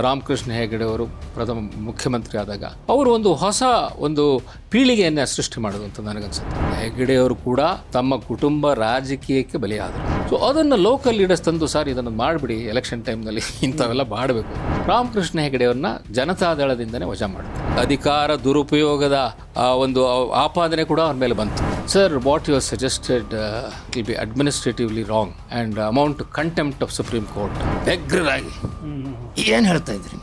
ರಾಮಕೃಷ್ಣ ಹೆಗಡೆ ಅವರು ಪ್ರಥಮ ಮುಖ್ಯಮಂತ್ರಿ ಆದಾಗ ಅವರು ಒಂದು ಹೊಸ ಒಂದು ಪೀಳಿಗೆಯನ್ನು ಸೃಷ್ಟಿ ಮಾಡೋದು ಅಂತ ನನಗನ್ಸುತ್ತೆ. ಹೆಗಡೆಯವರು ಕೂಡ ತಮ್ಮ ಕುಟುಂಬ ರಾಜಕೀಯಕ್ಕೆ ಬಲಿಯಾದರು. ಸೊ ಅದನ್ನು ಲೋಕಲ್ ಲೀಡರ್ಸ್ ತಂದು ಸರ್ ಇದನ್ನು ಮಾಡಿಬಿಡಿ, ಎಲೆಕ್ಷನ್ ಟೈಮ್ನಲ್ಲಿ ಇಂಥವೆಲ್ಲ ಮಾಡಬೇಕು. ರಾಮಕೃಷ್ಣ ಹೆಗಡೆಯವ್ರನ್ನ ಜನತಾದಳದಿಂದನೇ ವಜಾ ಮಾಡಿದ್ರು. ಅಧಿಕಾರ ದುರುಪಯೋಗದ ಒಂದು ಆಪಾದನೆ ಕೂಡ ಅವ್ರ ಮೇಲೆ ಬಂತು. Sir, what you suggested will be administratively wrong and amount contempt of supreme court. ವ್ಯಗ್ರರಾಗಿ ಏನು ಹೇಳ್ತಾ ಇದ್ರಿ?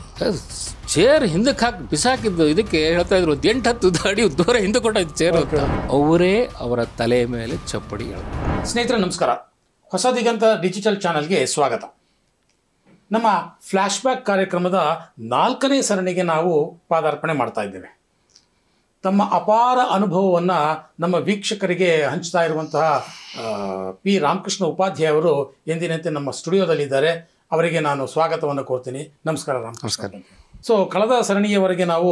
ಚೇರ್ ಹಿಂದಕ್ಕೆ ಹಾಕಿ ಬಿಸಾಕಿದ್ದು ಇದಕ್ಕೆ ಹೇಳ್ತಾ ಇದ್ರು 8-10 ಅಡಿ ದೂರ ಹಿಂದೆ ಕೊಟ್ಟಾಯ್ತು ಚೇರ್. ಅವರೇ ಅವರ ತಲೆ ಮೇಲೆ ಚಪ್ಪಡಿ ಹೇಳಿದ್ರು. ಸ್ನೇಹಿತರೆ ನಮಸ್ಕಾರ, ಹೊಸ ದಿಗಂತ ಡಿಜಿಟಲ್ ಚಾನಲ್ಗೆ ಸ್ವಾಗತ. ನಮ್ಮ ಫ್ಲ್ಯಾಶ್ ಬ್ಯಾಕ್ ಕಾರ್ಯಕ್ರಮದ 4ನೇ ಸರಣಿಗೆ ನಾವು ಪಾದಾರ್ಪಣೆ ಮಾಡ್ತಾ ಇದ್ದೇವೆ. ತಮ್ಮ ಅಪಾರ ಅನುಭವವನ್ನು ನಮ್ಮ ವೀಕ್ಷಕರಿಗೆ ಹಂಚ್ತಾ ಇರುವಂತಹ ಪಿ ರಾಮಕೃಷ್ಣ ಉಪಾಧ್ಯಾಯ ಅವರು ಎಂದಿನಂತೆ ನಮ್ಮ ಸ್ಟುಡಿಯೋದಲ್ಲಿದ್ದಾರೆ. ಅವರಿಗೆ ನಾನು ಸ್ವಾಗತವನ್ನು ಕೋರ್ತೀನಿ. ನಮಸ್ಕಾರ ನಮಸ್ಕಾರ. ಸೊ ಕಳೆದ ಸರಣಿಯವರೆಗೆ ನಾವು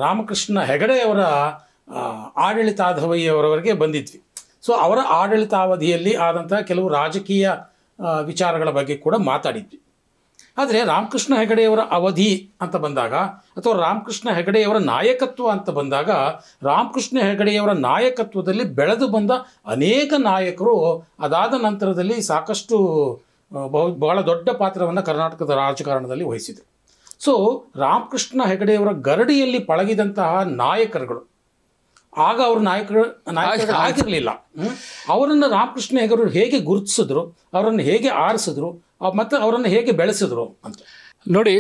ರಾಮಕೃಷ್ಣ ಹೆಗಡೆಯವರ ಆಡಳಿತಾವಧಿಯವರವರೆಗೆ ಬಂದಿದ್ವಿ. ಸೊ ಅವರ ಆಡಳಿತಾವಧಿಯಲ್ಲಿ ಆದಂತಹ ಕೆಲವು ರಾಜಕೀಯ ವಿಚಾರಗಳ ಬಗ್ಗೆ ಕೂಡ ಮಾತಾಡಿದ್ವಿ. ಆದರೆ ರಾಮಕೃಷ್ಣ ಹೆಗಡೆಯವರ ಅವಧಿ ಅಂತ ಬಂದಾಗ ಅಥವಾ ರಾಮಕೃಷ್ಣ ಹೆಗಡೆಯವರ ನಾಯಕತ್ವ ಅಂತ ಬಂದಾಗ ರಾಮಕೃಷ್ಣ ಹೆಗಡೆಯವರ ನಾಯಕತ್ವದಲ್ಲಿ ಬೆಳೆದು ಬಂದ ಅನೇಕ ನಾಯಕರು ಅದಾದ ನಂತರದಲ್ಲಿ ಸಾಕಷ್ಟು ಬಹಳ ದೊಡ್ಡ ಪಾತ್ರವನ್ನು ಕರ್ನಾಟಕದ ರಾಜಕಾರಣದಲ್ಲಿ ವಹಿಸಿದರು. ಸೊ ರಾಮಕೃಷ್ಣ ಹೆಗಡೆಯವರ ಗರಡಿಯಲ್ಲಿ ಪಳಗಿದಂತಹ ನಾಯಕರುಗಳು ಆಗ ಅವರು ನಾಯಕರು ಆಗಿರಲಿಲ್ಲ. ಅವರನ್ನು ರಾಮಕೃಷ್ಣ ಹೆಗಡೆಯವರು ಹೇಗೆ ಗುರುತಿಸಿದ್ರು, ಅವರನ್ನು ಹೇಗೆ ಆರಿಸಿದ್ರು ಮತ್ತು ಅವರನ್ನು ಹೇಗೆ ಬೆಳೆಸಿದ್ರು ಅಂತ ನೋಡಿ.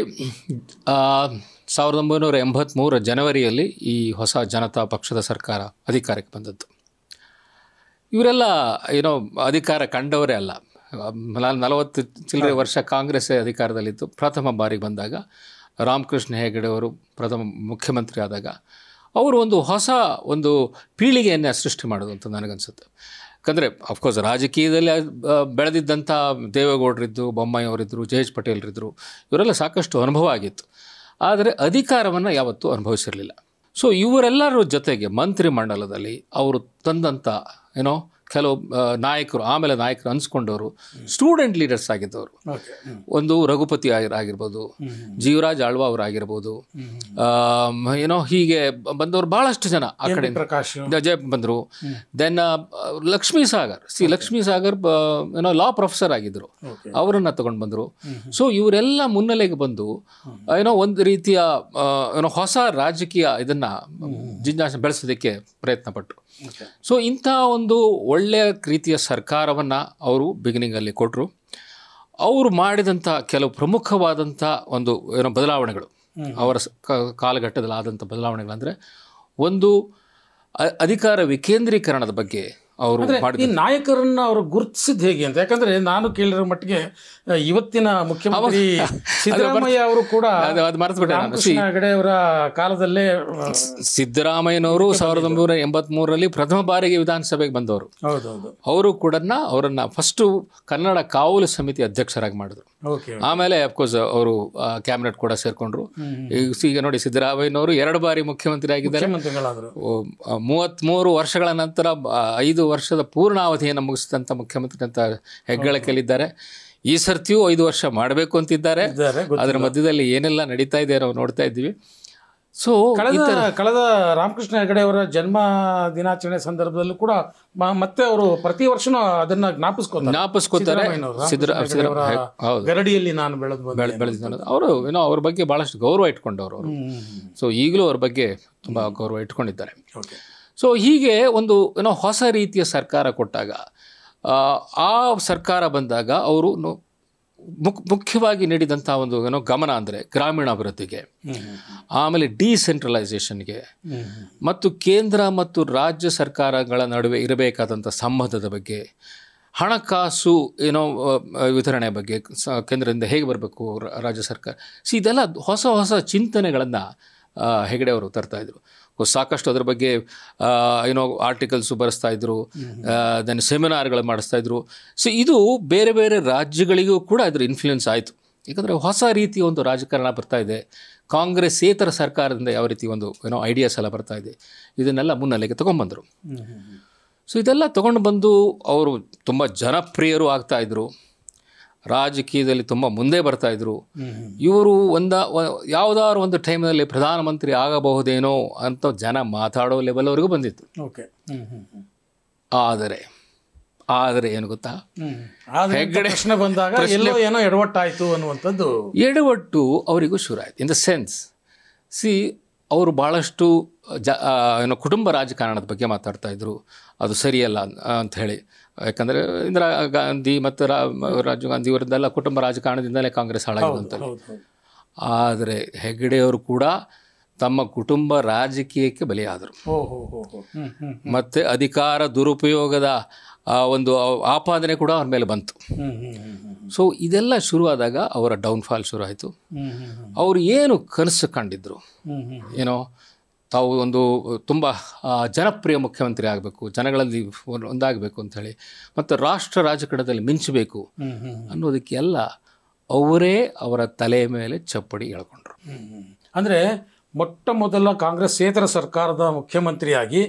1983 ಜನವರಿಯಲ್ಲಿ ಈ ಹೊಸ ಜನತಾ ಪಕ್ಷದ ಸರ್ಕಾರ ಅಧಿಕಾರಕ್ಕೆ ಬಂದದ್ದು. ಇವರೆಲ್ಲ ಏನೋ ಅಧಿಕಾರ ಕಂಡವರೇ ಅಲ್ಲ. 40 ಚಿಲ್ಲರೆ ವರ್ಷ ಕಾಂಗ್ರೆಸ್ ಅಧಿಕಾರದಲ್ಲಿತ್ತು. ಪ್ರಥಮ ಬಾರಿಗೆ ಬಂದಾಗ ರಾಮಕೃಷ್ಣ ಹೆಗಡೆಯವರು ಪ್ರಥಮ ಮುಖ್ಯಮಂತ್ರಿ ಆದಾಗ ಅವರು ಒಂದು ಹೊಸ ಒಂದು ಪೀಳಿಗೆಯನ್ನು ಸೃಷ್ಟಿ ಮಾಡೋದು ಅಂತ ನನಗನ್ಸುತ್ತೆ. ಯಾಕಂದರೆ ಅಫ್ಕೋರ್ಸ್ ರಾಜಕೀಯದಲ್ಲಿ ಬೆಳೆದಿದ್ದಂಥ ದೇವೇಗೌಡರಿದ್ದು, ಬೊಮ್ಮಾಯಿ ಅವರಿದ್ದರು, ಜಯೇಶ್ ಪಟೇಲ್ರಿದ್ದರು, ಇವರೆಲ್ಲ ಸಾಕಷ್ಟು ಅನುಭವ ಆಗಿತ್ತು. ಆದರೆ ಅಧಿಕಾರವನ್ನು ಯಾವತ್ತೂ ಅನುಭವಿಸಿರಲಿಲ್ಲ. ಸೊ ಇವರೆಲ್ಲರ ಜೊತೆಗೆ ಮಂತ್ರಿ ಮಂಡಲದಲ್ಲಿ ಅವರು ತಂದಂಥ ಕೆಲವು ನಾಯಕರು, ಆಮೇಲೆ ನಾಯಕರು ಅನ್ಸ್ಕೊಂಡವರು ಸ್ಟೂಡೆಂಟ್ ಲೀಡರ್ಸ್ ಆಗಿದ್ದವರು. ಒಂದು ರಘುಪತಿ ಆಗಿರ್ಬೋದು, ಜೀವರಾಜ್ ಆಳ್ವ ಅವರಾಗಿರ್ಬೋದು, ಹೀಗೆ ಬಂದವರು ಭಾಳಷ್ಟು ಜನ ಆ ಕಡೆ ಜಯ ಬಂದರು. ದೆನ್ ಲಕ್ಷ್ಮೀ ಸಾಗರ್ ಲಾ ಪ್ರೊಫೆಸರ್ ಆಗಿದ್ದರು, ಅವರನ್ನು ತಗೊಂಡು ಬಂದರು. ಸೊ ಇವರೆಲ್ಲ ಮುನ್ನೆಲೆಗೆ ಬಂದು ಒಂದು ರೀತಿಯ ಹೊಸ ರಾಜಕೀಯ ಇದನ್ನು ಜಿಜ್ಞಾಸೆ ಬೆಳೆಸೋದಕ್ಕೆ ಪ್ರಯತ್ನ ಪಟ್ಟರು. ಸೊ ಇಂಥ ಒಂದು ಒಳ್ಳೆಯ ರೀತಿಯ ಸರ್ಕಾರವನ್ನು ಅವರು ಬಿಗಿನಿಂಗಲ್ಲಿ ಕೊಟ್ಟರು. ಅವರು ಮಾಡಿದಂಥ ಕೆಲವು ಪ್ರಮುಖವಾದಂಥ ಒಂದು ಬದಲಾವಣೆಗಳು, ಅವರ ಕಾಲಘಟ್ಟದಲ್ಲಿ ಆದಂಥ ಬದಲಾವಣೆಗಳಂದರೆ ಒಂದು ಅಧಿಕಾರ ವಿಕೇಂದ್ರೀಕರಣದ ಬಗ್ಗೆ ಅವರು ಈ ನಾಯಕರನ್ನ ಅವರು ಗುರುತಿಸಿದ ಹೇಗೆ ಅಂತ. ಯಾಕಂದ್ರೆ ನಾನು ಕೇಳಿರೋ ಮಟ್ಟಿಗೆ ಇವತ್ತಿನ ಮುಖ್ಯಮಂತ್ರಿ ಸಿದ್ದರಾಮಯ್ಯ ಅವರು ಕೂಡ ಹೆಗಡೆಯವರ ಕಾಲದಲ್ಲೇ ಸಿದ್ದರಾಮಯ್ಯನವರು 1983ರಲ್ಲಿ ಪ್ರಥಮ ಬಾರಿಗೆ ವಿಧಾನಸಭೆಗೆ ಬಂದವರು. ಅವರು ಕೂಡ ಅವರನ್ನ ಫಸ್ಟ್ ಕನ್ನಡ ಕಾವಲು ಸಮಿತಿ ಅಧ್ಯಕ್ಷರಾಗಿ ಮಾಡಿದ್ರು. ಆಮೇಲೆ ಅಫ್ಕೋರ್ಸ್ ಅವರು ಕ್ಯಾಬಿನೆಟ್ ಕೂಡ ಸೇರ್ಕೊಂಡ್ರು. ಈಗ ನೋಡಿ, ಸಿದ್ದರಾಮಯ್ಯನವರು 2 ಬಾರಿ ಮುಖ್ಯಮಂತ್ರಿ ಆಗಿದ್ದಾರೆ. 33 ವರ್ಷಗಳ ನಂತರ 5 ವರ್ಷದ ಪೂರ್ಣಾವಧಿಯನ್ನು ಮುಗಿಸಿದಂಥ ಮುಖ್ಯಮಂತ್ರಿ ಅಂತ ಹೆಗ್ಗಳಿಕೆಯಲ್ಲಿದ್ದಾರೆ. ಈ ಸರ್ತಿಯೂ 5 ವರ್ಷ ಮಾಡಬೇಕು ಅಂತಿದ್ದಾರೆ. ಅದರ ಮಧ್ಯದಲ್ಲಿ ಏನೆಲ್ಲ ನಡೀತಾ ಇದೆ ನಾವು ನೋಡ್ತಾ ಇದ್ದೀವಿ. ಸೊ ಕಳೆದ ರಾಮಕೃಷ್ಣ ಹೆಗಡೆ ಅವರ ಜನ್ಮ ದಿನಾಚರಣೆ ಸಂದರ್ಭದಲ್ಲೂ ಕೂಡ ಮತ್ತೆ ಅವರು ಪ್ರತಿ ವರ್ಷನೂ ಅದನ್ನ ಜ್ಞಾಪಿಸ್ಕೋತಾರೆ. ಗರಡಿಯಲ್ಲಿ ನಾನು ಬೆಳೆದಿದ್ದ ಅವರು ಅವ್ರ ಬಗ್ಗೆ ಬಹಳಷ್ಟು ಗೌರವ ಇಟ್ಕೊಂಡವರು ಅವರು. ಸೊ ಈಗಲೂ ಅವ್ರ ಬಗ್ಗೆ ತುಂಬ ಗೌರವ ಇಟ್ಕೊಂಡಿದ್ದಾರೆ. ಸೊ ಹೀಗೆ ಒಂದು ಹೊಸ ರೀತಿಯ ಸರ್ಕಾರ ಕೊಟ್ಟಾಗ, ಆ ಸರ್ಕಾರ ಬಂದಾಗ ಅವರು ಮುಖ್ಯವಾಗಿ ನೀಡಿದಂಥ ಒಂದು ಗಮನ ಅಂದರೆ ಗ್ರಾಮೀಣಾಭಿವೃದ್ಧಿಗೆ, ಆಮೇಲೆ ಡಿಸೆಂಟ್ರಲೈಸೇಷನ್ಗೆ, ಮತ್ತು ಕೇಂದ್ರ ಮತ್ತು ರಾಜ್ಯ ಸರ್ಕಾರಗಳ ನಡುವೆ ಇರಬೇಕಾದಂಥ ಸಂಬಂಧದ ಬಗ್ಗೆ, ಹಣಕಾಸು ವಿತರಣೆ ಬಗ್ಗೆ, ಕೇಂದ್ರದಿಂದ ಹೇಗೆ ಬರಬೇಕು ರಾಜ್ಯ ಸರ್ಕಾರ. ಇದೆಲ್ಲ ಹೊಸ ಹೊಸ ಚಿಂತನೆಗಳನ್ನು ಹೆಗಡೆ ಅವರು ತರ್ತಾಯಿದ್ರು. ಸಾಕಷ್ಟು ಅದರ ಬಗ್ಗೆ ಆರ್ಟಿಕಲ್ಸು ಬರೆಸ್ತಾ ಇದ್ರು, ದೆನ್ ಸೆಮಿನಾರ್ಗಳು ಮಾಡಿಸ್ತಾ ಇದ್ರು. ಸೊ ಇದು ಬೇರೆ ಬೇರೆ ರಾಜ್ಯಗಳಿಗೂ ಕೂಡ ಅದರ ಇನ್ಫ್ಲೂಯೆನ್ಸ್ ಆಯಿತು. ಯಾಕಂದರೆ ಹೊಸ ರೀತಿಯ ಒಂದು ರಾಜಕಾರಣ ಬರ್ತಾ ಇದೆ. ಕಾಂಗ್ರೆಸ್ಸೇತರ ಸರ್ಕಾರದಿಂದ ಯಾವ ರೀತಿ ಒಂದು ಐಡಿಯಾಸ್ ಎಲ್ಲ ಬರ್ತಾ ಇದೆ, ಇದನ್ನೆಲ್ಲ ಮುನ್ನೆಲೆಗೆ ತೊಗೊಂಡ್ಬಂದರು. ಸೊ ಇದೆಲ್ಲ ತೊಗೊಂಡು ಬಂದು ಅವರು ತುಂಬ ಜನಪ್ರಿಯರು ಆಗ್ತಾಯಿದ್ರು. ರಾಜಕೀಯದಲ್ಲಿ ತುಂಬ ಮುಂದೆ ಬರ್ತಾಯಿದ್ರು. ಇವರು ಯಾವುದಾದ್ರು ಒಂದು ಟೈಮ್ನಲ್ಲಿ ಪ್ರಧಾನಮಂತ್ರಿ ಆಗಬಹುದೇನೋ ಅಂತ ಜನ ಮಾತಾಡೋ ಲೆವೆಲ್ವರೆಗೂ ಬಂದಿತ್ತು. ಓಕೆ. ಆದರೆ ಏನು ಗೊತ್ತಾ, ಹೆಗ್ಗಡೆ ಪ್ರಶ್ನೆ ಬಂದಾಗ ಎಲ್ಲೋ ಏನೋ ಎಡವಟ್ಟಾಯಿತು ಅನ್ನುವಂಥದ್ದು. ಎಡವಟ್ಟು ಅವರಿಗೂ ಶುರು ಆಯಿತು. ಇನ್ ದ ಸೆನ್ಸ್, ಅವರು ಭಾಳಷ್ಟು ಕುಟುಂಬ ರಾಜಕಾರಣದ ಬಗ್ಗೆ ಮಾತಾಡ್ತಾ ಇದ್ರು. ಅದು ಸರಿಯಲ್ಲ ಅಂತ ಹೇಳಿ. ಯಾಕಂದರೆ ಇಂದಿರಾ ಗಾಂಧಿ ಮತ್ತು ರಾಜೀವ್ ಗಾಂಧಿ ಅವರದ್ದೆಲ್ಲ ಕುಟುಂಬ ರಾಜಕಾರಣದಿಂದಲೇ ಕಾಂಗ್ರೆಸ್ ಹಾಳಾಗಿರುವಂಥ. ಆದರೆ ಹೆಗ್ಗಡೆಯವರು ಕೂಡ ತಮ್ಮ ಕುಟುಂಬ ರಾಜಕೀಯಕ್ಕೆ ಬಲಿಯಾದರು. ಮತ್ತು ಅಧಿಕಾರ ದುರುಪಯೋಗದ ಒಂದು ಆಪಾದನೆ ಕೂಡ ಅವ್ರ ಮೇಲೆ ಬಂತು. ಸೊ ಇದೆಲ್ಲ ಶುರುವಾದಾಗ ಅವರ ಡೌನ್ಫಾಲ್ ಶುರು ಆಯಿತು. ಅವರು ಏನು ಕನಸು ಕಂಡಿದ್ರು, ಏನೋ ತಾವು ಒಂದು ತುಂಬ ಜನಪ್ರಿಯ ಮುಖ್ಯಮಂತ್ರಿ ಆಗಬೇಕು, ಜನಗಳಲ್ಲಿ ಒಂದಾಗಬೇಕು ಅಂಥೇಳಿ, ಮತ್ತು ರಾಷ್ಟ್ರ ರಾಜಕಾರಣದಲ್ಲಿ ಮಿಂಚಬೇಕು ಅನ್ನೋದಕ್ಕೆಲ್ಲ ಅವರೇ ಅವರ ತಲೆಯ ಮೇಲೆ ಚಪ್ಪಡಿ ಎಳ್ಕೊಂಡ್ರು. ಅಂದರೆ ಮೊಟ್ಟ ಮೊದಲ ಕಾಂಗ್ರೆಸ್ಸೇತರ ಸರ್ಕಾರದ ಮುಖ್ಯಮಂತ್ರಿಯಾಗಿ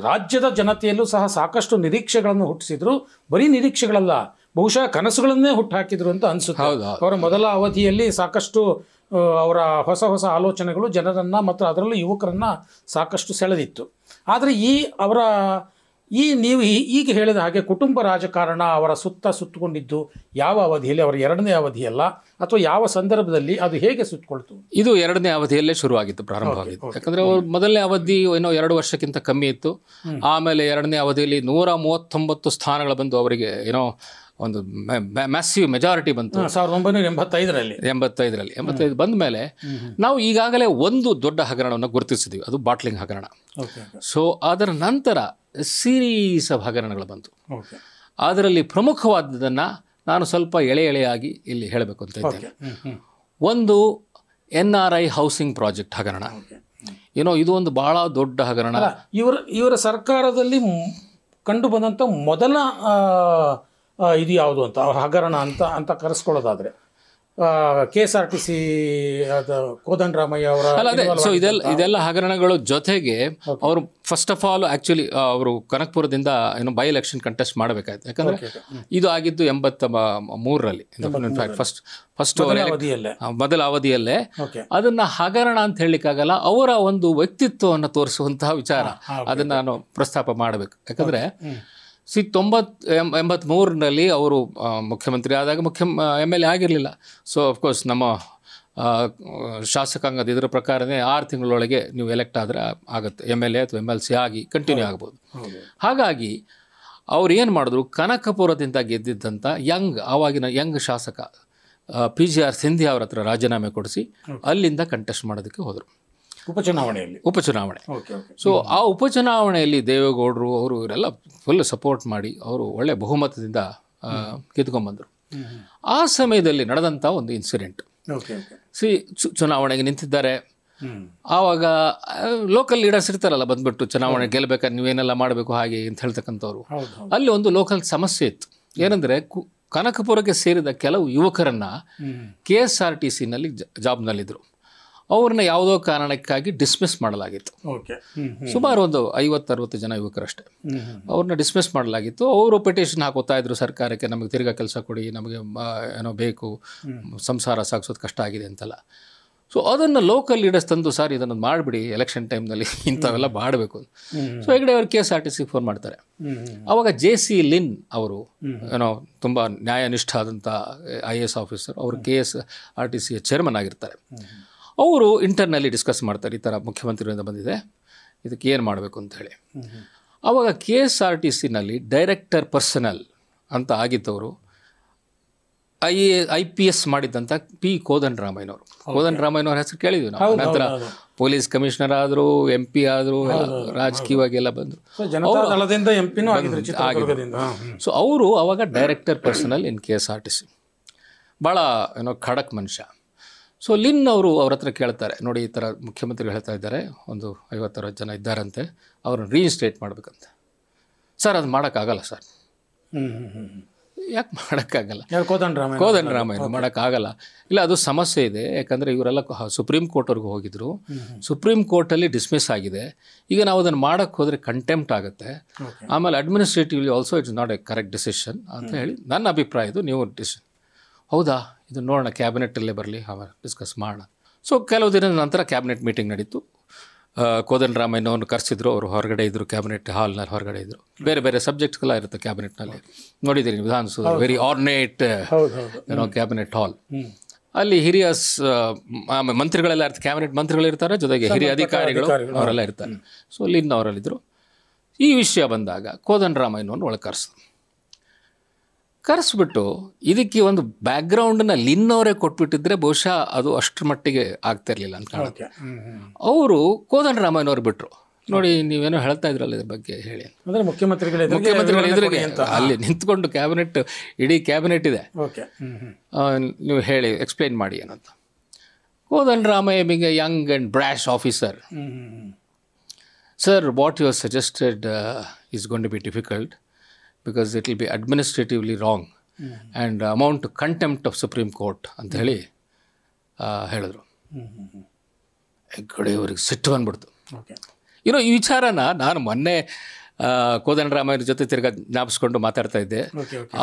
ರಾಜ್ಯದ ಜನತೆಯಲ್ಲೂ ಸಹ ಸಾಕಷ್ಟು ನಿರೀಕ್ಷೆಗಳನ್ನು ಹುಟ್ಟಿಸಿದ್ರು. ಬರೀ ನಿರೀಕ್ಷೆಗಳಲ್ಲ, ಬಹುಶಃ ಕನಸುಗಳನ್ನೇ ಹುಟ್ಟುಹಾಕಿದ್ರು ಅಂತ ಅನಿಸುತ್ತೆ. ಅವರ ಮೊದಲ ಅವಧಿಯಲ್ಲಿ ಸಾಕಷ್ಟು ಅವರ ಹೊಸ ಹೊಸ ಆಲೋಚನೆಗಳು ಜನರನ್ನು ಮತ್ತು ಅದರಲ್ಲೂ ಯುವಕರನ್ನು ಸಾಕಷ್ಟು ಸೆಳೆದಿತ್ತು. ಆದರೆ ನೀವು ಈಗ ಹೇಳಿದ ಹಾಗೆ ಕುಟುಂಬ ರಾಜಕಾರಣ ಅವರ ಸುತ್ತಕೊಂಡಿದ್ದು ಯಾವ ಅವಧಿಯಲ್ಲಿ, ಅವರ ಎರಡನೇ ಅವಧಿಯಲ್ಲ, ಅಥವಾ ಯಾವ ಸಂದರ್ಭದಲ್ಲಿ ಅದು ಹೇಗೆ ಸುತ್ತಕೊಳ್ತು? ಇದು ಎರಡನೇ ಅವಧಿಯಲ್ಲೇ ಶುರುವಾಗಿತ್ತು, ಪ್ರಾರಂಭವಾಗಿತ್ತು. ಯಾಕಂದರೆ ಮೊದಲನೇ ಅವಧಿ ಏನೋ 2 ವರ್ಷಕ್ಕಿಂತ ಕಮ್ಮಿ ಇತ್ತು. ಆಮೇಲೆ ಎರಡನೇ ಅವಧಿಯಲ್ಲಿ 139 ಸ್ಥಾನಗಳು ಬಂದು ಅವರಿಗೆ ಏನೋ ಒಂದು ಮ್ಯಾಸಿವ್ ಮೆಜಾರಿಟಿ ಬಂತು 1985 ಬಂದ ಮೇಲೆ ನಾವು ಈಗಾಗಲೇ ಒಂದು ದೊಡ್ಡ ಹಗರಣವನ್ನು ಗುರುತಿಸಿದ್ವಿ, ಅದು ಬಾಟ್ಲಿಂಗ್ ಹಗರಣ. ಸೊ ಅದರ ನಂತರ ಸೀರೀಸ್ ಆಫ್ ಹಗರಣಗಳು ಬಂತು. ಅದರಲ್ಲಿ ಪ್ರಮುಖವಾದದನ್ನು ನಾನು ಸ್ವಲ್ಪ ಎಳೆಯಾಗಿ ಇಲ್ಲಿ ಹೇಳಬೇಕು ಅಂತ ಇದ್ದೇನೆ. ಒಂದು NRI ಹೌಸಿಂಗ್ ಪ್ರಾಜೆಕ್ಟ್ ಹಗರಣ. ಏನೋ ಇದು ಒಂದು ಭಾಳ ದೊಡ್ಡ ಹಗರಣ. ಇವರ ಸರ್ಕಾರದಲ್ಲಿ ಕಂಡು ಬಂದಂಥ ಮೊದಲ ಇದು ಯಾವುದು ಅಂತ ಹಗರಣ ಅಂತ ಕರೆಸ್ಕೊಳ್ಳೋದಾದರೆ KSRTC ಕೋದಂಡರಾಮಯ್ಯ ಅವರ. ಸೊ ಇದೆಲ್ಲ ಹಗರಣಗಳು ಜೊತೆಗೆ ಅವರು ಫಸ್ಟ್ ಆಫ್ ಆಲ್ ಆ್ಯಕ್ಚುಲಿ ಅವರು ಕನಕಪುರದಿಂದ ಏನು ಬೈ ಎಲೆಕ್ಷನ್ ಕಂಟೆಸ್ಟ್ ಮಾಡಬೇಕಾಯ್ತು. ಯಾಕಂದರೆ ಇದು ಆಗಿದ್ದು 83ರಲ್ಲಿ. ಇನ್ಫ್ಯಾಕ್ಟ್ ಫಸ್ಟ್ ಮೊದಲ ಅವಧಿಯಲ್ಲೇ ಅದನ್ನು ಹಗರಣ ಅಂತ ಹೇಳಲಿಕ್ಕಾಗಲ್ಲ, ಅವರ ಒಂದು ವ್ಯಕ್ತಿತ್ವವನ್ನು ತೋರಿಸುವಂತಹ ವಿಚಾರ. ಅದನ್ನು ನಾನು ಪ್ರಸ್ತಾಪ ಮಾಡಬೇಕು. ಯಾಕಂದರೆ 83ರಲ್ಲಿ ಅವರು ಮುಖ್ಯಮಂತ್ರಿ ಆದಾಗ MLA ಆಗಿರಲಿಲ್ಲ. ಸೊ ಅಫ್ಕೋರ್ಸ್ ನಮ್ಮ ಶಾಸಕಾಂಗದ ಇದರ ಪ್ರಕಾರನೇ 6 ತಿಂಗಳೊಳಗೆ ನೀವು ಎಲೆಕ್ಟ್ ಆದರೆ ಆಗುತ್ತೆ, MLA ಅಥವಾ MLC ಆಗಿ ಕಂಟಿನ್ಯೂ ಆಗ್ಬೋದು. ಹಾಗಾಗಿ ಅವ್ರು ಏನು ಮಾಡಿದ್ರು, ಕನಕಪುರದಿಂದ ಗೆದ್ದಿದ್ದಂಥ ಆವಾಗಿನ ಯಂಗ್ ಶಾಸಕ PGR ಸಿಂಧಿಯಾ ಅವ್ರ ಹತ್ರ ರಾಜೀನಾಮೆ ಕೊಡಿಸಿ ಅಲ್ಲಿಂದ ಕಂಟೆಸ್ಟ್ ಮಾಡೋದಕ್ಕೆ ಹೋದರು ಉಪಚುನಾವಣೆ. ಸೊ ಆ ಉಪಚುನಾವಣೆಯಲ್ಲಿ ದೇವೇಗೌಡರು ಅವರು ಇವರೆಲ್ಲ ಫುಲ್ ಸಪೋರ್ಟ್ ಮಾಡಿ ಅವರು ಒಳ್ಳೆ ಬಹುಮತದಿಂದ ಗೆದ್ಕೊಂಡ್ಬಂದರು. ಆ ಸಮಯದಲ್ಲಿ ನಡೆದಂಥ ಒಂದು ಇನ್ಸಿಡೆಂಟ್, ಚುನಾವಣೆಗೆ ನಿಂತಿದ್ದಾರೆ. ಆವಾಗ ಲೋಕಲ್ ಲೀಡರ್ಸ್ ಇರ್ತಾರಲ್ಲ, ಬಂದ್ಬಿಟ್ಟು ಚುನಾವಣೆ ಗೆಲ್ಲಬೇಕಾದ್ರೆ ನೀವೇನೆಲ್ಲ ಮಾಡಬೇಕು ಹಾಗೆ ಅಂತ ಹೇಳ್ತಕ್ಕಂಥವ್ರು. ಅಲ್ಲಿ ಒಂದು ಲೋಕಲ್ ಸಮಸ್ಯೆ ಇತ್ತು. ಏನಂದರೆ ಕನಕಪುರಕ್ಕೆ ಸೇರಿದ ಕೆಲವು ಯುವಕರನ್ನು KSRTCನಲ್ಲಿ ಜಾಬ್ನಲ್ಲಿದ್ದರು. ಅವ್ರನ್ನ ಯಾವುದೋ ಕಾರಣಕ್ಕಾಗಿ ಡಿಸ್ಮಿಸ್ ಮಾಡಲಾಗಿತ್ತು. ಸುಮಾರು ಒಂದು 50-60 ಜನ ಯುವಕರಷ್ಟೇ. ಅವ್ರನ್ನ ಡಿಸ್ಮಿಸ್ ಮಾಡಲಾಗಿತ್ತು. ಅವರು ಪಿಟಿಷನ್ ಹಾಕೋತಾ ಇದ್ರು ಸರ್ಕಾರಕ್ಕೆ, ನಮಗೆ ತಿರ್ಗಾ ಕೆಲಸ ಕೊಡಿ, ನಮಗೆ ಏನೋ ಬೇಕು, ಸಂಸಾರ ಸಾಗಿಸೋದು ಕಷ್ಟ ಆಗಿದೆ ಅಂತೆಲ್ಲ. ಸೊ ಅದನ್ನು ಲೋಕಲ್ ಲೀಡರ್ಸ್ ತಂದು, ಸರ್ ಇದನ್ನು ಮಾಡಿಬಿಡಿ, ಎಲೆಕ್ಷನ್ ಟೈಮ್ನಲ್ಲಿ ಇಂಥವೆಲ್ಲ ಮಾಡಬೇಕು. ಸೊ ಹೆಗ್ಡೆ ಅವರು KSRTC ಫೋನ್ ಮಾಡ್ತಾರೆ. ಆವಾಗ JC ಲಿನ್ ಅವರು ತುಂಬ ನ್ಯಾಯನಿಷ್ಠ ಆದಂಥ IAS ಆಫೀಸರ್, ಅವರು KSRTC ಚೇರ್ಮನ್ ಆಗಿರ್ತಾರೆ. ಅವರು ಇಂಟರ್ನಲ್ಲಿ ಡಿಸ್ಕಸ್ ಮಾಡ್ತಾರೆ, ಈ ಥರ ಮುಖ್ಯಮಂತ್ರಿಯಿಂದ ಬಂದಿದೆ, ಇದಕ್ಕೆ ಏನು ಮಾಡಬೇಕು ಅಂತ ಹೇಳಿ. ಆವಾಗ KSRTCನಲ್ಲಿ ಡೈರೆಕ್ಟರ್ ಪರ್ಸನಲ್ ಅಂತ ಆಗಿದ್ದವರು IPS ಮಾಡಿದ್ದಂಥ ಕೋದಂಡರಾಮಯ್ಯನವ್ರ ಹೆಸರು ಕೇಳಿದ್ವಿ ನಾವು. ನಂತರ ಪೊಲೀಸ್ ಕಮಿಷನರ್ ಆದರು, MP ಆದರು, ರಾಜಕೀಯವಾಗೆಲ್ಲ ಬಂದರು. ಸೊ ಅವರು ಅವಾಗ ಡೈರೆಕ್ಟರ್ ಪರ್ಸನಲ್ ಇನ್ KSRTC, ಭಾಳ ಖಡಕ್ ಮನುಷ್ಯ. ಸೊ ಲಿನ್ ಅವರು ಅವ್ರ ಹತ್ರ ಕೇಳ್ತಾರೆ, ನೋಡಿ ಈ ಥರ ಮುಖ್ಯಮಂತ್ರಿಗಳು ಹೇಳ್ತಾ ಇದ್ದಾರೆ, ಒಂದು 50-60 ಜನ ಇದ್ದಾರಂತೆ, ಅವ್ರನ್ನ ರೀಇನ್ಸ್ಟೇಟ್ ಮಾಡಬೇಕಂತೆ. ಸರ್ ಅದು ಮಾಡೋಕ್ಕಾಗಲ್ಲ ಸರ್. ಯಾಕೆ ಮಾಡೋಕ್ಕಾಗಲ್ಲ? ಕೋದಂಡರಾಮಯ್ಯ ಮಾಡೋಕ್ಕಾಗಲ್ಲ. ಇಲ್ಲ, ಅದು ಸಮಸ್ಯೆ ಇದೆ. ಯಾಕಂದರೆ ಇವರೆಲ್ಲ ಸುಪ್ರೀಂ ಕೋರ್ಟ್ವರೆಗೂ ಹೋಗಿದ್ರು, ಸುಪ್ರೀಂ ಕೋರ್ಟಲ್ಲಿ ಡಿಸ್ಮಿಸ್ ಆಗಿದೆ. ಈಗ ನಾವು ಅದನ್ನು ಮಾಡೋಕ್ಕೆ ಹೋದರೆ ಕಂಟೆಂಪ್ಟ್ ಆಗುತ್ತೆ. ಆಮೇಲೆ administratively also it's not a correct decision ಅಂತ ಹೇಳಿ ನನ್ನ ಅಭಿಪ್ರಾಯ. ಇದು ನೀವು ಹೌದಾ, ಇದು ನೋಡೋಣ, ಕ್ಯಾಬಿನೆಟ್ಟಲ್ಲೇ ಬರಲಿ, ಆಮೇಲೆ ಡಿಸ್ಕಸ್ ಮಾಡೋಣ. ಸೊ ಕೆಲವು ದಿನದ ನಂತರ ಕ್ಯಾಬಿನೆಟ್ ಮೀಟಿಂಗ್ ನಡೀತು. ಕೋದಂಡರಾಮಯ್ಯನವ್ರನ್ನ ಕರೆಸಿದ್ರು. ಅವರು ಹೊರಗಡೆ ಇದ್ದರು, ಕ್ಯಾಬಿನೆಟ್ ಹಾಲ್ನಲ್ಲಿ ಹೊರಗಡೆ ಇದ್ದರು. ಬೇರೆ ಬೇರೆ ಸಬ್ಜೆಕ್ಟ್ಸ್ಗೆಲ್ಲ ಇರುತ್ತೆ ಕ್ಯಾಬಿನೆಟ್ನಲ್ಲಿ, ನೋಡಿದ್ದೀರಿ ವಿಧಾನಸೌಧ, ವೆರಿ ಆರ್ನೇಟ್ ಏನೋ ಕ್ಯಾಬಿನೆಟ್ ಹಾಲ್. ಅಲ್ಲಿ ಹಿರಿಯ ಮಂತ್ರಿಗಳೆಲ್ಲ ಇರ್ತಾರೆ, ಕ್ಯಾಬಿನೆಟ್ ಮಂತ್ರಿಗಳು ಇರ್ತಾರೆ, ಜೊತೆಗೆ ಹಿರಿಯ ಅಧಿಕಾರಿಗಳು ಅವರೆಲ್ಲ ಇರ್ತಾರೆ. ಸೊ ಅಲ್ಲಿಂದ ಅವರಲ್ಲಿದ್ದರು. ಈ ವಿಷಯ ಬಂದಾಗ ಕೋದಂಡರಾಮಯ್ಯನವ್ರನ್ನ ಒಳಗೆ ಕರೆಸ್ಬಿಟ್ಟು ಇದಕ್ಕೆ ಒಂದು ಬ್ಯಾಕ್ಗ್ರೌಂಡನ್ನ ಲಿನ್ನವರೇ ಕೊಟ್ಬಿಟ್ಟಿದ್ರೆ ಬಹುಶಃ ಅದು ಅಷ್ಟರ ಮಟ್ಟಿಗೆ ಆಗ್ತಿರ್ಲಿಲ್ಲ ಅಂತ ಕಾಣುತ್ತೆ. ಅವರು ಕೋದಂಡರಾಮಯ್ಯನವ್ರು ಬಿಟ್ಟರು. ನೋಡಿ, ನೀವೇನೋ ಹೇಳ್ತಾ ಇದ್ರಲ್ಲ ಇದ್ರ ಬಗ್ಗೆ ಹೇಳಿ. ಮುಖ್ಯಮಂತ್ರಿಗಳ ಎದುರಿಗೆ ಅಲ್ಲಿ ನಿಂತ್ಕೊಂಡು ಕ್ಯಾಬಿನೆಟ್, ಇಡೀ ಕ್ಯಾಬಿನೆಟ್ ಇದೆ, ನೀವು ಹೇಳಿ, ಎಕ್ಸ್ಪ್ಲೇನ್ ಮಾಡಿ ಏನಂತ. Kodandaramaiah being a young and brash officer, sir, what you have suggested is going to be difficult because it will be administratively wrong and amount to contempt of Supreme Court ಅಂತ ಹೇಳಿ ಹೇಳಿದ್ರು. ಕಡೆ ಇವ್ರಿಗೆ ಸಿಟ್ಟು ಬಂದ್ಬಿಡ್ತು. ಏನೋ ಈ ವಿಚಾರನ ನಾನು ಮೊನ್ನೆ ಕೋದಂಡರಾಮಯ್ಯನ ಜೊತೆ ತಿರ್ಗಾ ಜ್ಞಾಪಿಸ್ಕೊಂಡು ಮಾತಾಡ್ತಾ ಇದ್ದೆ.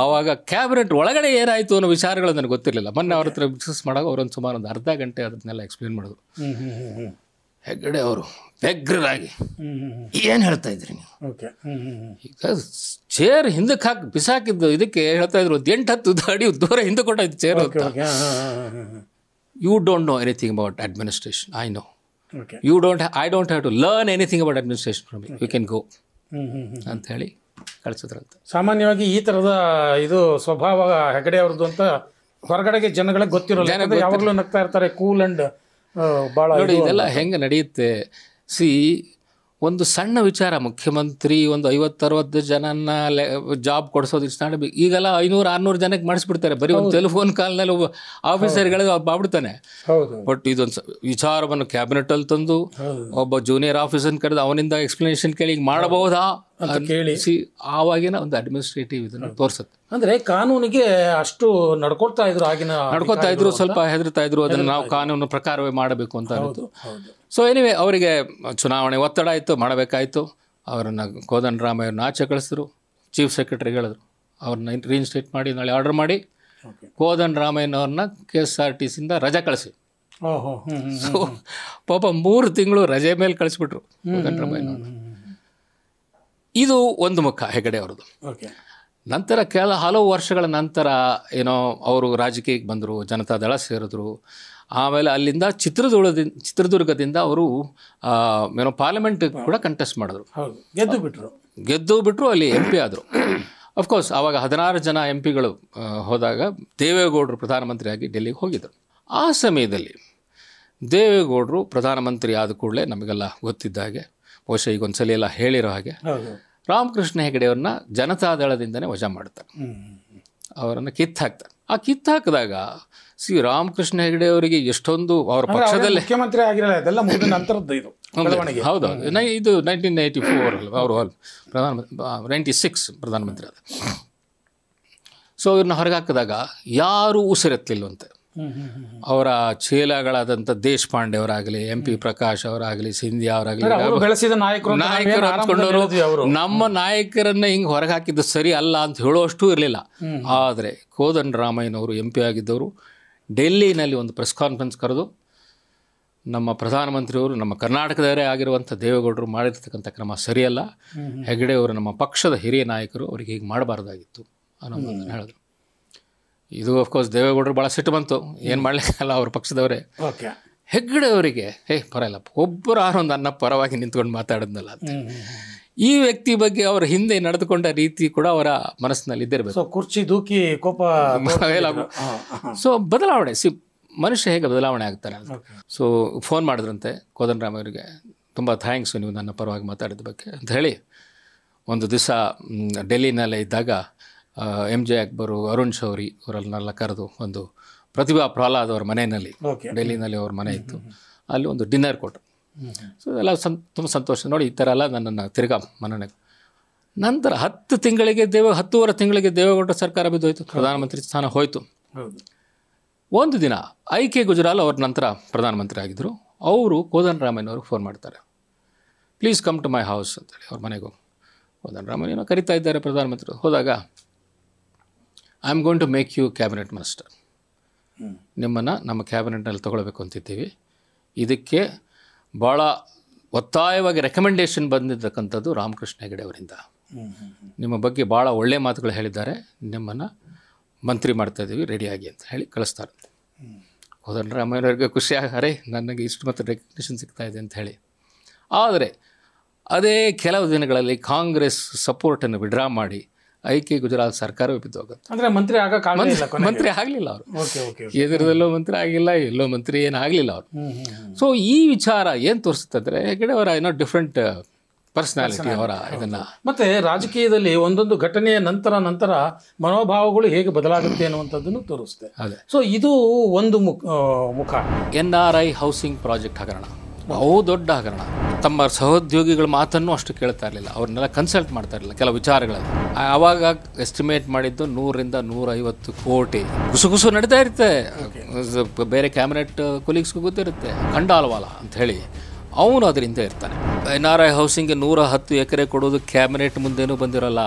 ಆವಾಗ ಕ್ಯಾಬಿನೆಟ್ ಒಳಗಡೆ ಏನಾಯಿತು ಅನ್ನೋ ವಿಚಾರಗಳು ನನಗೆ ಗೊತ್ತಿರಲಿಲ್ಲ. ಮೊನ್ನೆ ಅವ್ರ ಹತ್ರ ಡಿಸ್ಕಸ್ ಮಾಡಾಗ ಅವರೊಂದು ಸುಮಾರು ಒಂದು ಅರ್ಧ ಗಂಟೆ ಅದನ್ನೆಲ್ಲ ಎಕ್ಸ್ಪ್ಲೇನ್ ಮಾಡಿದ್ರು. ಹೆಗ್ಗಡೆ ಅವರು ವ್ಯಗ್ರರಾಗಿ, ಏನು ಹೇಳ್ತಾ ಇದ್ರಿ ನೀವು? ಈಗ ಚೇರ್ ಹಿಂದಕ್ಕೆ ಹಾಕಿ ಬಿಸಾಕಿದ್ದು ಇದಕ್ಕೆ ಹೇಳ್ತಾ ಇದ್ರು, 8-10 ಅಡಿ ದೂರ ಹಿಂದೆ ಕೊಟ್ಟಾಯ್ತು ಚೇರ್ ಅಂತ. You don't know anything about administration, I know. I don't have to learn anything about administration from you can go ಅಂತ ಹೇಳಿ ಕಳಿಸಿದ್ರಂತೆ. ಸಾಮಾನ್ಯವಾಗಿ ಈ ಥರದ ಇದು ಸ್ವಭಾವ ಹೆಗಡೆ ಅವ್ರದ್ದು ಅಂತ ಹೊರಗಡೆಗೆ ಜನಗಳಿಗೆ ಗೊತ್ತಿರೋಲ್ಲ. ಯಾವಾಗಲೂ ನಗ್ತಾ ಇರ್ತಾರೆ, ಕೂಲ್ ಅಂಡ್ ಭಾಳ. ನೋಡಿ, ಇದೆಲ್ಲ ಹೆಂಗೆ ನಡೆಯುತ್ತೆ. ಒಂದು ಸಣ್ಣ ವಿಚಾರ, ಮುಖ್ಯಮಂತ್ರಿ ಒಂದು 50-60 ಜನನ ಜಾಬ್ ಕೊಡಿಸೋದು ಇಷ್ಟು ನಾಳೆ, ಈಗೆಲ್ಲ 500-600 ಜನಕ್ಕೆ ಮಾಡಿಸ್ಬಿಡ್ತಾರೆ. ಬರೀ ಒಂದು ಟೆಲಿಫೋನ್ ಕಾಲ್ನಲ್ಲಿ ಒಬ್ಬ ಆಫೀಸರ್ಗಳಿಗೆ ಅವ್ರು ಮಾಡ್ಬಿಡ್ತಾನೆ. ಬಟ್ ಇದೊಂದು ವಿಚಾರವನ್ನು ಕ್ಯಾಬಿನೆಟಲ್ಲಿ ತಂದು ಒಬ್ಬ ಜೂನಿಯರ್ ಆಫೀಸರ್ನ ಕರೆದು ಅವನಿಂದ ಎಕ್ಸ್ಪ್ಲನೇಷನ್ ಕೇಳಿ ಮಾಡಬಹುದಾ ಕೇಳಿ ಆವಾಗಿನ ಒಂದು ಅಡ್ಮಿನಿಸ್ಟ್ರೇಟಿವ್ ಇದನ್ನು ತೋರಿಸುತ್ತೆ. ಅಂದರೆ ಕಾನೂನಿಗೆ ಅಷ್ಟು ನಡ್ಕೊಳ್ತಾ ಇದ್ರು, ಸ್ವಲ್ಪ ಹೆದರ್ತಾ ಇದ್ರು. ಅದನ್ನು ನಾವು ಕಾನೂನು ಪ್ರಕಾರವೇ ಮಾಡಬೇಕು ಅಂತ ಅನ್ನೋದು. ಸೊ ಎನಿವೆ, ಅವರಿಗೆ ಚುನಾವಣೆ ಒತ್ತಡ ಆಯಿತು, ಮಾಡಬೇಕಾಯಿತು. ಅವರನ್ನು ಕೋದಂಡರಾಮಯ್ಯವ್ರನ್ನ ಆಚೆ ಕಳಿಸಿದ್ರು. ಚೀಫ್ ಸೆಕ್ರೆಟರಿ ಹೇಳಿದ್ರು, ಅವ್ರನ್ನ ರೀಇನ್ಸ್ಟೇಟ್ ಮಾಡಿ, ನಾಳೆ ಆರ್ಡರ್ ಮಾಡಿ ಕೋದಂಡರಾಮಯ್ಯನವ್ರನ್ನ KSRTCಯಿಂದ ರಜೆ ಕಳಿಸಿ. ಸೊ ಪಾಪ 3 ತಿಂಗಳು ರಜೆ ಮೇಲೆ ಕಳಿಸ್ಬಿಟ್ರು ಕೋದಂಡರಾಮಯ್ಯನವ್ರನ್ನ. ಇದು ಒಂದು ಮುಖ ಹೆಗಡೆ ಅವ್ರದ್ದು. ನಂತರ ಹಲವು ವರ್ಷಗಳ ನಂತರ ಏನೋ ಅವರು ರಾಜಕೀಯಕ್ಕೆ ಬಂದರು, ಜನತಾದಳ ಸೇರಿದ್ರು. ಆಮೇಲೆ ಅಲ್ಲಿಂದ ಚಿತ್ರದುರ್ಗದಿಂದ ಅವರು ಏನೋ ಪಾರ್ಲಿಮೆಂಟ್ ಕೂಡ ಕಂಟೆಸ್ಟ್ ಮಾಡಿದ್ರು, ಗೆದ್ದು ಬಿಟ್ಟರು. ಅಲ್ಲಿ MP ಆದರು. ಅಫ್ಕೋರ್ಸ್ ಆವಾಗ 16 ಜನ MP ಗಳು ಹೋದಾಗ ದೇವೇಗೌಡರು ಪ್ರಧಾನಮಂತ್ರಿಯಾಗಿ ಡೆಲ್ಲಿಗೆ ಹೋಗಿದ್ದರು. ಆ ಸಮಯದಲ್ಲಿ ದೇವೇಗೌಡರು ಪ್ರಧಾನಮಂತ್ರಿ ಆದ ಕೂಡಲೇ ನಮಗೆಲ್ಲ ಗೊತ್ತಿದ್ದ ಹಾಗೆ, ಬಹುಶಃ ಈಗ ಒಂದ್ಸಲ ಎಲ್ಲ ಹೇಳಿರೋ ಹಾಗೆ, ರಾಮಕೃಷ್ಣ ಹೆಗಡೆಯವ್ರನ್ನ ಜನತಾದಳದಿಂದನೇ ವಜಾ ಮಾಡ್ತಾರೆ, ಅವರನ್ನು ಕಿತ್ತಾಕ್ತಾರೆ. ಆ ಕಿತ್ತಾಕಿದಾಗ ರಾಮಕೃಷ್ಣ ಹೆಗಡೆ ಅವರಿಗೆ ಎಷ್ಟೊಂದು ಅವರ ಪಕ್ಷದಲ್ಲಿ ಮುಖ್ಯಮಂತ್ರಿ ಆಗಿರಲ್ಲ, ಅದೆಲ್ಲ ಮುಗಿದ ನಂತರದ್ದು ಇದು. ಹೌದು, ಇದು 1984 ಅಲ್ವ, ಅವರು 96 ಪ್ರಧಾನಮಂತ್ರಿ ಆದ. ಸೊ ಇವ್ರನ್ನ ಹೊರಗೆ ಹಾಕಿದಾಗ ಯಾರೂ ಉಸಿರೆತ್ತಲಿಲ್ವಂತೆ. ಅವರ ಚೇಲಗಳಾದಂಥ ದೇಶಪಾಂಡೆ ಅವರಾಗಲಿ, MP ಪ್ರಕಾಶ್ ಅವರಾಗಲಿ, ಸಿಂಧಿಯಾ ಅವರಾಗಲಿ, ನಾಯಕರು ಹತ್ಕೊಂಡವರು ನಮ್ಮ ನಾಯಕರನ್ನ ಹಿಂಗೆ ಹೊರಗೆ ಹಾಕಿದ್ದು ಸರಿ ಅಲ್ಲ ಅಂತ ಹೇಳುವಷ್ಟು ಇರಲಿಲ್ಲ. ಆದರೆ ಕೋದಂಡರಾಮಯ್ಯನವರು MP ಆಗಿದ್ದವರು ಡೆಲ್ಲಿನಲ್ಲಿ ಒಂದು ಪ್ರೆಸ್ ಕಾನ್ಫರೆನ್ಸ್ ಕರೆದು, ನಮ್ಮ ಪ್ರಧಾನಮಂತ್ರಿಯವರು ನಮ್ಮ ಕರ್ನಾಟಕದವರೇ ಆಗಿರುವಂಥ ದೇವೇಗೌಡರು ಮಾಡಿರ್ತಕ್ಕಂಥ ಕ್ರಮ ಸರಿಯಲ್ಲ, ಹೆಗಡೆ ಅವರು ನಮ್ಮ ಪಕ್ಷದ ಹಿರಿಯ ನಾಯಕರು, ಅವರಿಗೆ ಹೀಗೆ ಮಾಡಬಾರ್ದಾಗಿತ್ತು ಅನ್ನೋದನ್ನು ಹೇಳಿದ್ರು. ಇದು ಅಫ್ಕೋರ್ಸ್ ದೇವೇಗೌಡರು ಭಾಳ ಸಿಟ್ಟು ಬಂತು, ಏನು ಮಾಡಲಿಕ್ಕಲ್ಲ, ಅವ್ರ ಪಕ್ಷದವರೇ. ಹೆಗ್ಗಡೆ ಅವರಿಗೆ ಪರಲ್ಲ, ಒಬ್ಬರು ಒಂದು ಅನ್ನ ಪರವಾಗಿ ನಿಂತ್ಕೊಂಡು ಮಾತಾಡಿದ್ನಲ್ಲ ಅಂತ. ಈ ವ್ಯಕ್ತಿ ಬಗ್ಗೆ ಅವರ ಹಿಂದೆ ನಡೆದುಕೊಂಡ ರೀತಿ ಕೂಡ ಅವರ ಮನಸ್ಸಿನಲ್ಲಿ ಇದ್ದಿರಬೇಕು. ಕುರ್ಚಿ ದೂಕಿ ಕೋಪ. ಸೊ ಬದಲಾವಣೆ, ಮನುಷ್ಯ ಹೇಗೆ ಬದಲಾವಣೆ ಆಗ್ತಾನೆ. ಸೊ ಫೋನ್ ಮಾಡಿದ್ರಂತೆ ಕೋದಂಡರಾಮಯ್ಯರಿಗೆ, ತುಂಬ ಥ್ಯಾಂಕ್ಸು ನೀವು ನನ್ನ ಪರವಾಗಿ ಮಾತಾಡಿದ ಬಗ್ಗೆ ಅಂತ ಹೇಳಿ. ಒಂದು ದಿವಸ ಡೆಲ್ಲಿನಲ್ಲೇ ಇದ್ದಾಗ MJ ಅಕ್ಬರು, ಅರುಣ್ ಶೌರಿ ಅವರನ್ನೆಲ್ಲ ಕರೆದು ಒಂದು ಪ್ರತಿಭಾ ಪ್ರಹ್ಲಾದ್ ಅವರ ಮನೆಯಲ್ಲಿ, ಡೆಲ್ಲಿನಲ್ಲಿ ಅವ್ರ ಮನೆ ಇತ್ತು, ಅಲ್ಲಿ ಒಂದು ಡಿನ್ನರ್ ಕೊಟ್ಟರು. ಸೊ ಎಲ್ಲ ತುಂಬ ಸಂತೋಷ. ನೋಡಿ, ಈ ಥರ ಎಲ್ಲ ನನ್ನನ್ನು ತಿರ್ಗಾ ಮನನೆ. ನಂತರ 10-10.5 ತಿಂಗಳಿಗೆ ದೇವೇಗೌಡ ಸರ್ಕಾರ ಬಿದ್ದೋಯ್ತು, ಪ್ರಧಾನಮಂತ್ರಿ ಸ್ಥಾನ ಹೋಯಿತು. ಒಂದು ದಿನ IK ಗುಜರಾಲ್ ಅವ್ರ ನಂತರ ಪ್ರಧಾನಮಂತ್ರಿ ಆಗಿದ್ದರು. ಅವರು ಕೋದಂಡರಾಮಯ್ಯನವ್ರಿಗೆ ಫೋನ್ ಮಾಡ್ತಾರೆ, please come to my house ಅಂತೇಳಿ. ಅವ್ರ ಮನೆಗೆ ಹೋಗಿ ಕೋದಂಡರಾಮಯ್ಯನೋ ಕರಿತಾ ಇದ್ದಾರೆ ಪ್ರಧಾನಮಂತ್ರಿ. ಹೋದಾಗ I am going to make you cabinet minister. ನಿಮ್ಮನ್ನು ನಮ್ಮ ಕ್ಯಾಬಿನೆಟ್ನಲ್ಲಿ ತೊಗೊಳ್ಬೇಕು ಅಂತಿದ್ದೀವಿ. ಇದಕ್ಕೆ ಭಾಳ ಒತ್ತಾಯವಾಗಿ ರೆಕಮೆಂಡೇಷನ್ ಬಂದಿದ್ದಕ್ಕಂಥದ್ದು ರಾಮಕೃಷ್ಣ ಹೆಗಡೆ ಅವರಿಂದ. ನಿಮ್ಮ ಬಗ್ಗೆ ಭಾಳ ಒಳ್ಳೆಯ ಮಾತುಗಳು ಹೇಳಿದ್ದಾರೆ, ನಿಮ್ಮನ್ನು ಮಂತ್ರಿ ಮಾಡ್ತಾಯಿದ್ದೀವಿ, ರೆಡಿಯಾಗಿ ಅಂತ ಹೇಳಿ ಕಳಿಸ್ತಾರೆ. ಕೋದಂಡರಾಮಯ್ಯನವ್ರಿಗೆ ಖುಷಿ ಅರೆ ನನಗೆ ಇಷ್ಟು ಮತ್ತು ರೆಕಗ್ನಿಷನ್ ಸಿಗ್ತಾ ಇದೆ ಅಂತ ಹೇಳಿ. ಆದರೆ ಅದೇ ಕೆಲವು ದಿನಗಳಲ್ಲಿ ಕಾಂಗ್ರೆಸ್ ಸಪೋರ್ಟನ್ನು ವಿಡ್ರಾ ಮಾಡಿ ಐಕ್ಯ ಗುಜರಾತ್ ಸರ್ಕಾರವೇ ಬಿದ್ದೋಗುತ್ತೆ. ಅಂದರೆ ಮಂತ್ರಿ ಆಗಕ್ಕಾಗಲಿಲ್ಲ, ಮಂತ್ರಿ ಆಗಲಿಲ್ಲ ಅವರು. ಕೇಂದ್ರದಲ್ಲೂ ಮಂತ್ರಿ ಆಗಿಲ್ಲ, ಎಲ್ಲೋ ಮಂತ್ರಿ ಏನಾಗಲಿಲ್ಲ ಅವರು. ಸೊ ಈ ವಿಚಾರ ಏನು ತೋರಿಸ್ತಂದರೆ ಹೆಗಡೆ ಅವರ ಏನೋ ಡಿಫ್ರೆಂಟ್ ಪರ್ಸನಾಲಿಟಿ ಅವರ ಇದನ್ನು. ಮತ್ತು ರಾಜಕೀಯದಲ್ಲಿ ಒಂದೊಂದು ಘಟನೆಯ ನಂತರ ಮನೋಭಾವಗಳು ಹೇಗೆ ಬದಲಾಗುತ್ತೆ ಅನ್ನುವಂಥದ್ದನ್ನು ತೋರಿಸುತ್ತೆ. ಅದೇ. ಸೊ ಇದು ಒಂದು ಮುಖ. NRI ಹೌಸಿಂಗ್ ಪ್ರಾಜೆಕ್ಟ್ ಹಗರಣ, ಬಹು ದೊಡ್ಡ ಹಗರಣ. ತಮ್ಮ ಸಹೋದ್ಯೋಗಿಗಳ ಮಾತನ್ನು ಅಷ್ಟು ಕೇಳ್ತಾ ಇರಲಿಲ್ಲ, ಅವ್ರನ್ನೆಲ್ಲ ಕನ್ಸಲ್ಟ್ ಮಾಡ್ತಾ ಇರಲಿಲ್ಲ ಕೆಲವು ವಿಚಾರಗಳಲ್ಲಿ. ಆವಾಗ ಎಸ್ಟಿಮೇಟ್ ಮಾಡಿದ್ದು 100 ರಿಂದ 150 ಕೋಟಿ. ಗುಸುಗುಸು ನಡೀತಾ ಇರುತ್ತೆ, ಬೇರೆ ಕ್ಯಾಬಿನೆಟ್ ಕೊಲೀಗ್ಸ್ಗೂ ಗೊತ್ತಿರುತ್ತೆ. ಖಂಡಾಲ್ವಾಲ ಅಂತ ಹೇಳಿ ಅವನು ಅದರಿಂದ ಇರ್ತಾನೆ. NRI ಹೌಸಿಂಗ್ಗೆ 110 ಎಕರೆ ಕೊಡೋದು ಕ್ಯಾಬಿನೆಟ್ ಮುಂದೇನೂ ಬಂದಿರೋಲ್ಲ.